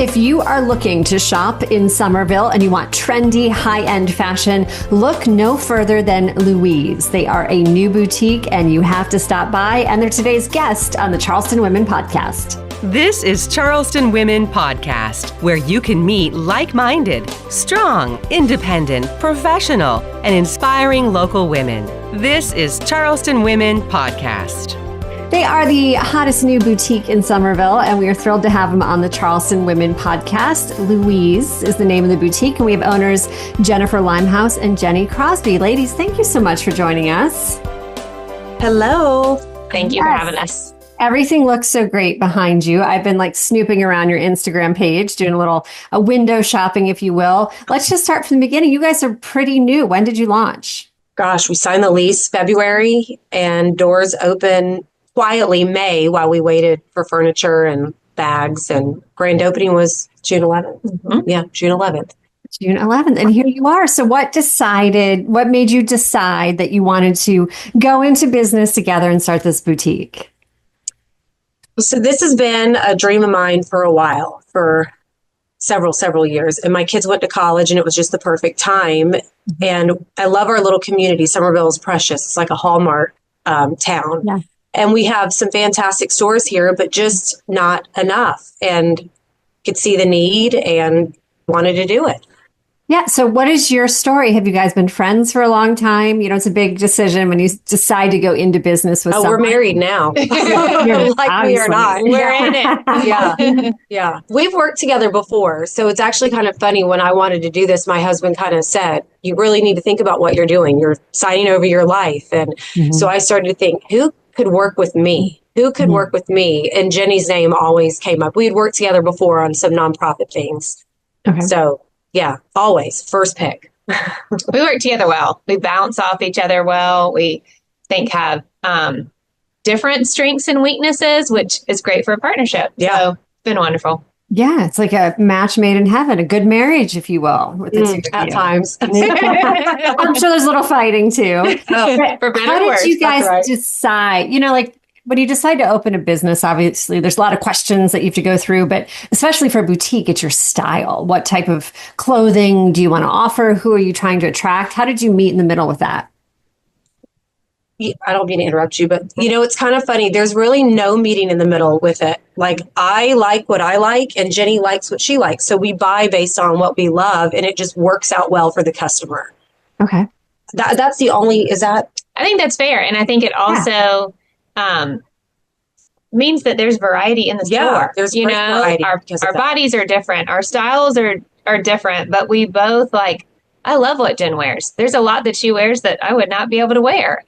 If you are looking to shop in Summerville and you want trendy, high-end fashion, look no further than Louise. They are a new boutique and you have to stop by, and they're today's guest on the Charleston Women Podcast. This is Charleston Women Podcast, where you can meet like-minded, strong, independent, professional, and inspiring local women. This is Charleston Women Podcast. They are the hottest new boutique in Summerville, and we are thrilled to have them on the Charleston Women Podcast. Louise is the name of the boutique, and we have owners Jennifer Limehouse and Jennie Crosby. Ladies, thank you so much for joining us. Hello. Thank you for having us. Everything looks so great behind you. I've been snooping around your Instagram page, doing a window shopping, if you will. Let's just start from the beginning. You guys are pretty new. When did you launch? Gosh, we signed the lease February and doors open quietly May while we waited for furniture and bags, and grand opening was June 11th. Mm-hmm. Yeah, June 11th. June 11th. And here you are. So what made you decide that you wanted to go into business together and start this boutique? So this has been a dream of mine for a while, for several years. And my kids went to college and it was just the perfect time. And I love our little community. Summerville is precious. It's like a Hallmark town. Yeah. And we have some fantastic stores here, but just not enough. And could see the need and wanted to do it. Yeah. So what is your story? Have you guys been friends for a long time? It's a big decision when you decide to go into business with someone. We're married now. We are not. We're in it. Yeah. Yeah. We've worked together before. So it's actually kind of funny. When I wanted to do this, my husband kind of said, you really need to think about what you're doing. You're signing over your life. And so I started to think, who could work with me? Who could work with me? And Jennie's name always came up. We had worked together before on some nonprofit things. Okay. So yeah, always first pick. We work together well. We bounce off each other well. We have different strengths and weaknesses, which is great for a partnership. Yeah. So it's been wonderful. Yeah, it's like a match made in heaven, a good marriage, if you will. With at times. I'm sure there's a little fighting too. Oh, for better How or worse. Did you guys decide, when you decide to open a business, obviously there's a lot of questions that you have to go through, but especially for a boutique, it's your style. What type of clothing do you want to offer? Who are you trying to attract? How did you meet in the middle with that? I don't mean to interrupt you, but it's kind of funny. There's really no meeting in the middle with it. Like, I like what I like and Jennie likes what she likes. So we buy based on what we love, and it just works out well for the customer. Okay. That's the only, is that? I think that's fair. And I think it also means that there's variety in the store. Yeah, there's variety. Our bodies are different. Our styles are different, but we both I love what Jen wears. There's a lot that she wears that I would not be able to wear,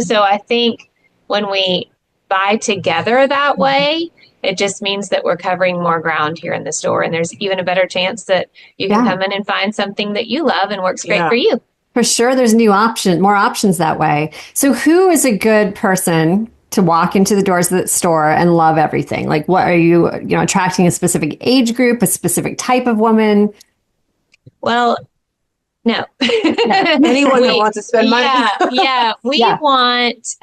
So I think when we buy together that way, it just means that we're covering more ground here in the store. And there's even a better chance that you can come in and find something that you love and works great for you. For sure. There's more options that way. So who is a good person to walk into the doors of the store and love everything? What are you, attracting a specific age group, a specific type of woman? Well, no. Anyone that wants to spend money. We want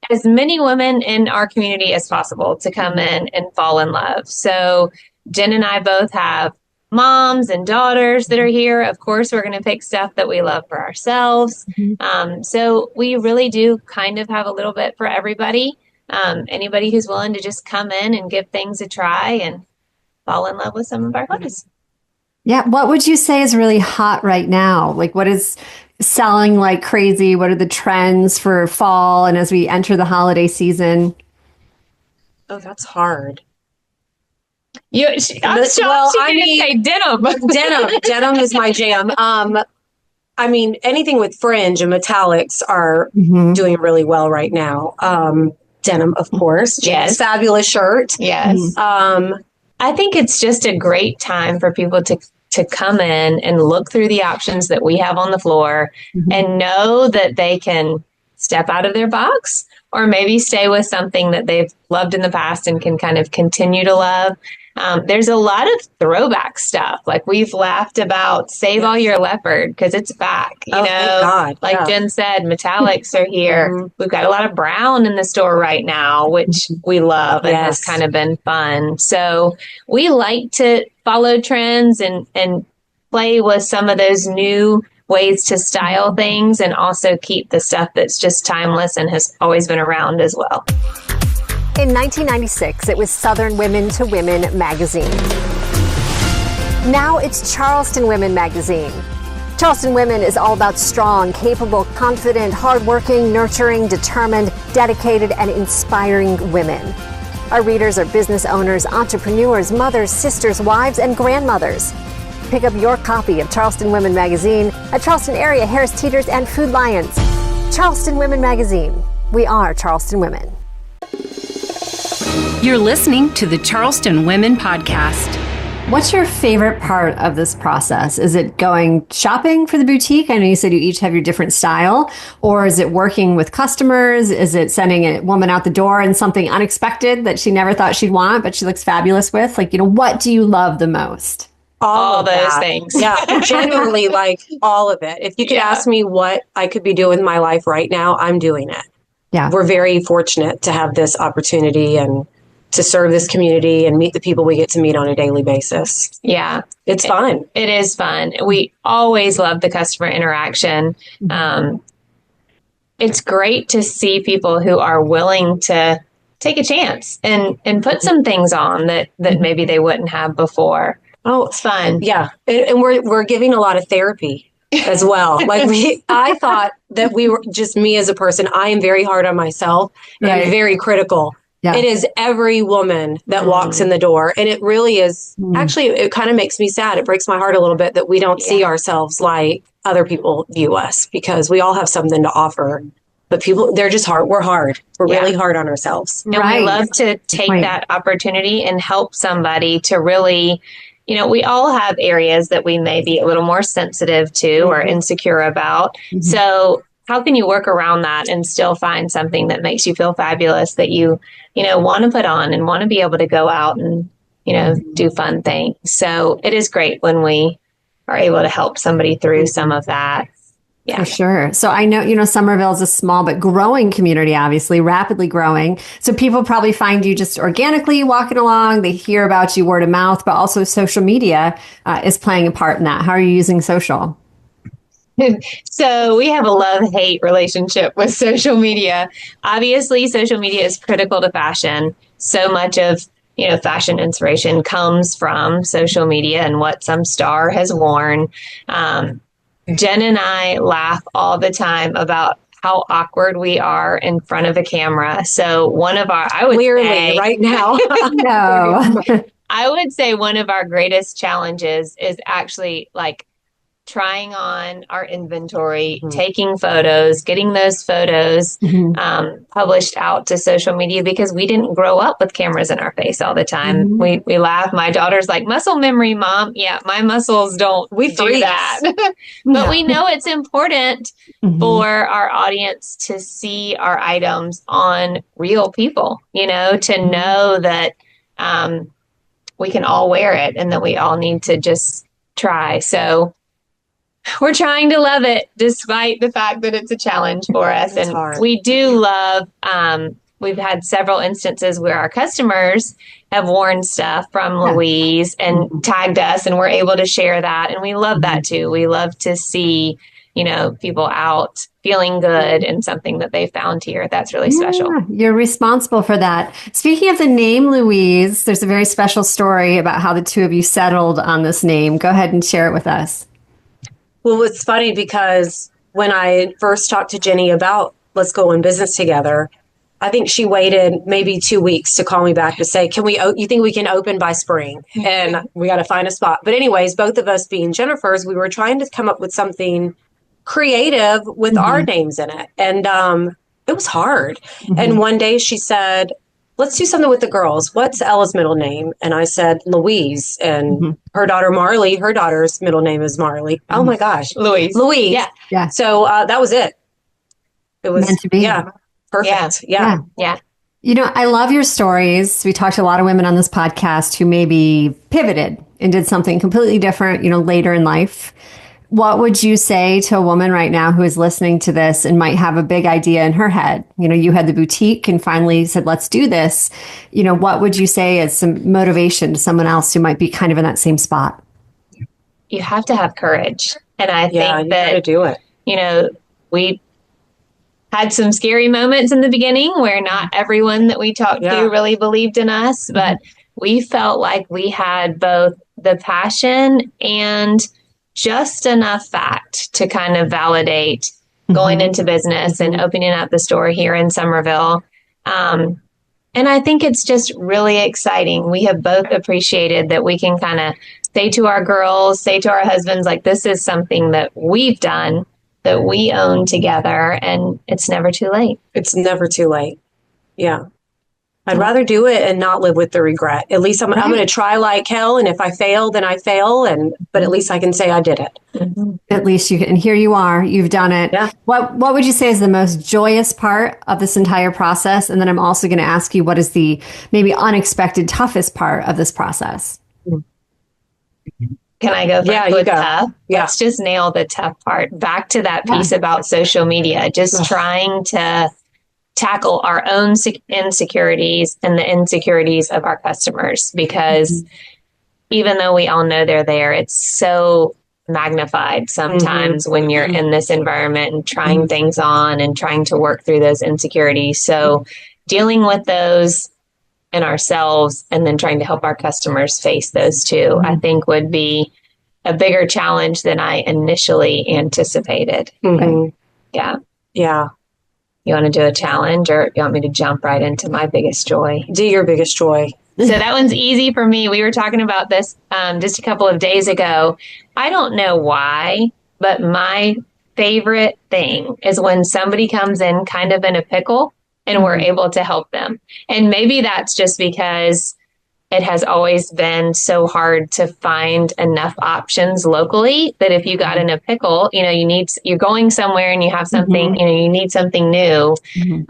as many women in our community as possible to come in and fall in love. So Jen and I both have moms and daughters that are here. Of course, we're going to pick stuff that we love for ourselves. So we really do kind of have a little bit for everybody. Anybody who's willing to just come in and give things a try and fall in love with some of our clothes. Yeah. What would you say is really hot right now? What is selling like crazy? What are the trends for fall and as we enter the holiday season? Oh, that's hard. I'm shocked you didn't say denim. Denim is my jam. Anything with fringe and metallics are doing really well right now. Denim, of course. Yes. Fabulous shirt. Yes. I think it's just a great time for people to come in and look through the options that we have on the floor and know that they can step out of their box, or maybe stay with something that they've loved in the past and can kind of continue to love. There's a lot of throwback stuff. Like we've laughed about Save All Your Leopard because it's back. You know, thank God. like Jen said, metallics are here. We've got a lot of brown in the store right now, which we love and has kind of been fun. So we like to follow trends and play with some of those new ways to style things, and also keep the stuff that's just timeless and has always been around as well. In 1996, it was Southern Women to Women magazine. Now it's Charleston Women magazine. Charleston Women is all about strong, capable, confident, hardworking, nurturing, determined, dedicated, and inspiring women. Our readers are business owners, entrepreneurs, mothers, sisters, wives, and grandmothers. Pick up your copy of Charleston Women magazine at Charleston area Harris Teeters and Food Lions. Charleston Women magazine. We are Charleston Women. You're listening to the Charleston Women Podcast. What's your favorite part of this process? Is it going shopping for the boutique? I know you said you each have your different style. Or is it working with customers? Is it sending a woman out the door and something unexpected that she never thought she'd want, but she looks fabulous with? Like, what do you love the most? All those things. Yeah, genuinely, like all of it. If you could ask me what I could be doing with my life right now, I'm doing it. Yeah. We're very fortunate to have this opportunity and to serve this community and meet the people we get to meet on a daily basis. Yeah. It's fun. It is fun. We always love the customer interaction. It's great to see people who are willing to take a chance and put some things on that maybe they wouldn't have before. Oh, it's fun. Yeah. And we're giving a lot of therapy as well. Like I thought that we were just me as a person. I am very hard on myself and very critical. Yeah. It is every woman that walks in the door. And it really is, actually, it kind of makes me sad. It breaks my heart a little bit that we don't see ourselves like other people view us, because we all have something to offer. But people, they're just hard. We're hard. We're really hard on ourselves. And we love to take that opportunity and help somebody to really, we all have areas that we may be a little more sensitive to or insecure about. So how can you work around that and still find something that makes you feel fabulous, that you want to put on and want to be able to go out and, do fun things. So it is great when we are able to help somebody through some of that. Yeah, for sure. So I know, Summerville is a small but growing community, obviously rapidly growing. So people probably find you just organically walking along. They hear about you word of mouth, but also social media is playing a part in that. How are you using social? So we have a love-hate relationship with social media. Obviously, social media is critical to fashion. So much of, fashion inspiration comes from social media and what some star has worn. Jen and I laugh all the time about how awkward we are in front of a camera. So one of our, I would say right now, I would say one of our greatest challenges is actually like trying on our inventory, taking photos, getting those photos published out to social media, because we didn't grow up with cameras in our face all the time. We laugh. My daughter's like, muscle memory, Mom. Yeah, my muscles don't do that. But we know it's important for our audience to see our items on real people, to know that we can all wear it and that we all need to just try. So we're trying to love it, despite the fact that it's a challenge for us. And hard. We do love, we've had several instances where our customers have worn stuff from Louise and tagged us, and we're able to share that. And we love that too. We love to see, people out feeling good in something that they found here. That's really special. You're responsible for that. Speaking of the name Louise, there's a very special story about how the two of you settled on this name. Go ahead and share it with us. Well, it's funny because when I first talked to Jennie about let's go in business together, I think she waited maybe 2 weeks to call me back to say, you think we can open by spring? And we got to find a spot. But anyways, both of us being Jennifers, we were trying to come up with something creative with our names in it. And it was hard. And one day she said, let's do something with the girls. What's Ella's middle name? And I said, Louise. And her daughter, Marley, her daughter's middle name is Marley. Oh my gosh. Louise. Yeah. So that was it. It was meant to be. Yeah. Perfect. Yeah. You know, I love your stories. We talked to a lot of women on this podcast who maybe pivoted and did something completely different, you know, later in life. What would you say to a woman right now who is listening to this and might have a big idea in her head? You know, you had the boutique and finally said, let's do this. You know, what would you say as some motivation to someone else who might be kind of in that same spot? You have to have courage. And I think that, to do it. You know, we had some scary moments in the beginning where not everyone that we talked to really believed in us, but we felt like we had both the passion and just enough fact to kind of validate going into business and opening up the store here in Summerville. And I think it's just really exciting. We have both appreciated that we can kind of say to our girls, say to our husbands, like, this is something that we've done, that we own together, and it's never too late. It's never too late. Yeah. I'd rather do it and not live with the regret. At least I'm going to try like hell. And if I fail, then I fail. But at least I can say I did it. Mm-hmm. At least you can, and here you are, you've done it. Yeah. What would you say is the most joyous part of this entire process? And then I'm also going to ask you, what is the maybe unexpected toughest part of this process? Can I go first with tough? Yeah. Let's just nail the tough part. Back to that piece about social media, just trying to tackle our own insecurities and the insecurities of our customers, because even though we all know they're there, it's so magnified sometimes when you're in this environment and trying things on and trying to work through those insecurities. So dealing with those in ourselves and then trying to help our customers face those too, I think would be a bigger challenge than I initially anticipated. Yeah. Yeah. You want to do a challenge, or you want me to jump right into my biggest joy? Do your biggest joy. So that one's easy for me. We were talking about this just a couple of days ago. I don't know why, but my favorite thing is when somebody comes in kind of in a pickle and we're able to help them. And maybe that's just because it has always been so hard to find enough options locally that if you got in a pickle, you know, you're going somewhere and you have something, you know, you need something new. You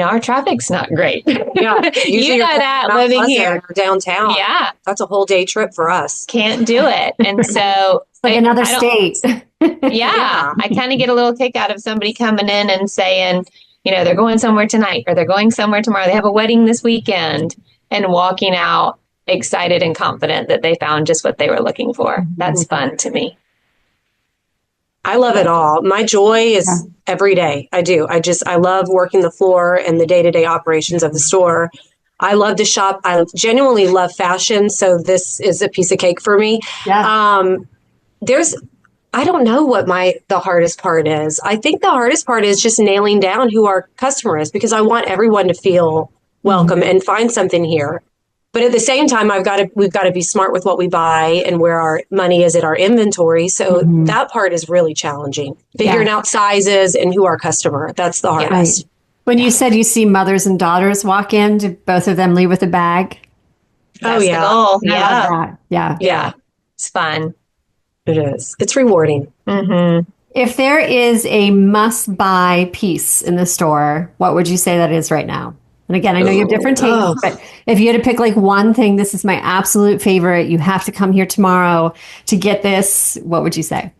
know, our traffic's not great. Yeah. You know that living here downtown. Yeah. That's a whole day trip for us. Can't do it. And so It's like another state. I kind of get a little kick out of somebody coming in and saying, you know, they're going somewhere tonight or they're going somewhere tomorrow. They have a wedding this weekend, and walking out excited and confident that they found just what they were looking for. That's fun to me. I love it all. My joy is every day. I do. I love working the floor and the day-to-day operations of the store. I love to shop. I genuinely love fashion. So this is a piece of cake for me. Yeah. I don't know what the hardest part is. I think the hardest part is just nailing down who our customer is, because I want everyone to feel welcome and find something here. But at the same time, we've got to be smart with what we buy and where our money is at our inventory. So that part is really challenging. Figuring out sizes and who our customer, that's the hardest. Right. When you said you see mothers and daughters walk in, do both of them leave with a bag? That's the goal. Yeah. It's fun. It is. It's rewarding. If there is a must-buy piece in the store, what would you say that is right now? And again, I know you have different tastes, but if you had to pick like one thing, this is my absolute favorite, you have to come here tomorrow to get this, what would you say?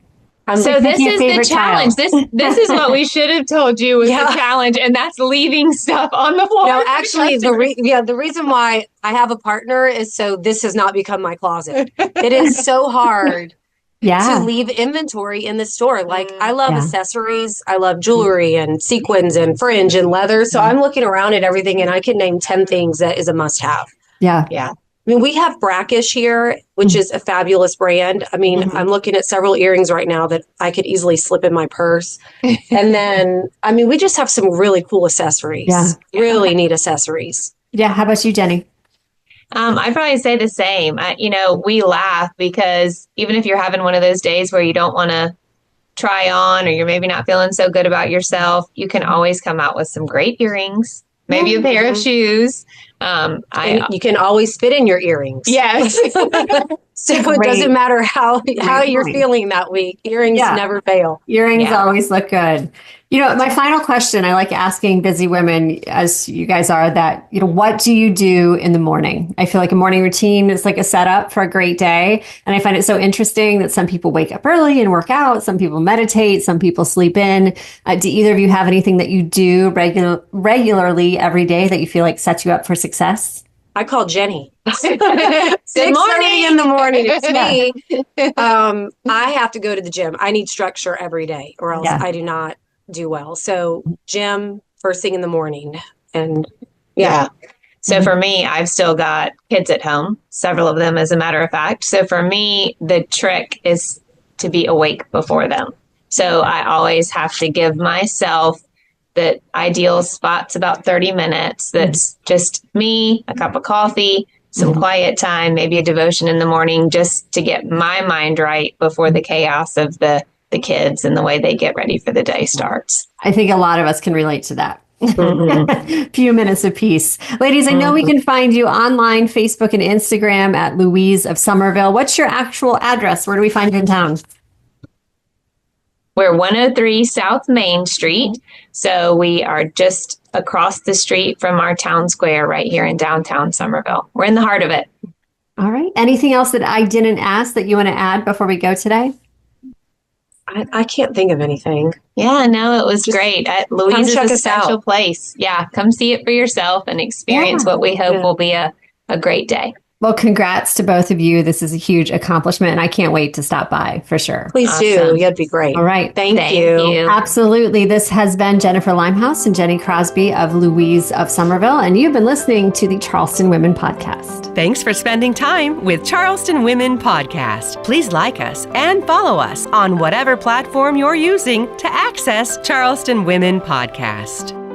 So this is the challenge. This is what we should have told you was the challenge, and that's leaving stuff on the floor. No, actually, the reason why I have a partner is so this has not become my closet. It is so hard to leave inventory in the store. Like, I love accessories. I love jewelry and sequins and fringe and leather. So I'm looking around at everything and I can name 10 things that is a must have. Yeah. I mean, we have Brackish here, which is a fabulous brand. I mean, I'm looking at several earrings right now that I could easily slip in my purse. And then, I mean, we just have some really cool accessories. Really neat accessories. Yeah. How about you, Jennie? I'd probably say the same. We laugh because even if you're having one of those days where you don't want to try on, or you're maybe not feeling so good about yourself, you can always come out with some great earrings, maybe a pair of shoes. And you can always fit in your earrings. Yes. So it doesn't matter how you're feeling that week. Earrings never fail. Earrings always look good. My final question, I like asking busy women, as you guys are, that, what do you do in the morning? I feel like a morning routine is like a setup for a great day. And I find it so interesting that some people wake up early and work out. Some people meditate. Some people sleep in. Do either of you have anything that you do regularly every day that you feel like sets you up for success? I call Jennie. 6:30 in the morning. It's me. I have to go to the gym. I need structure every day or else I do not do well. So gym first thing in the morning. And So for me, I've still got kids at home, several of them, as a matter of fact. So for me, the trick is to be awake before them. So I always have to give myself the ideal spot's about 30 minutes. That's just me, a cup of coffee, some quiet time, maybe a devotion in the morning, just to get my mind right before the chaos of the kids and the way they get ready for the day starts. I think a lot of us can relate to that. Few minutes of peace. Ladies, I know we can find you online, Facebook and Instagram at Louise of Summerville. What's your actual address? Where do we find you in town? We're 103 South Main Street. So we are just across the street from our town square right here in downtown Summerville. We're in the heart of it. All right. Anything else that I didn't ask that you want to add before we go today? I can't think of anything. Yeah, no, it was great. Louise is a special place. Yeah, come see it for yourself and experience what we hope will be a great day. Well, congrats to both of you. This is a huge accomplishment, and I can't wait to stop by for sure. Please do. That'd be great. All right. Thank you. Absolutely. This has been Jennifer Limehouse and Jennie Crosby of Louise of Summerville, and you've been listening to the Charleston Women Podcast. Thanks for spending time with Charleston Women Podcast. Please like us and follow us on whatever platform you're using to access Charleston Women Podcast.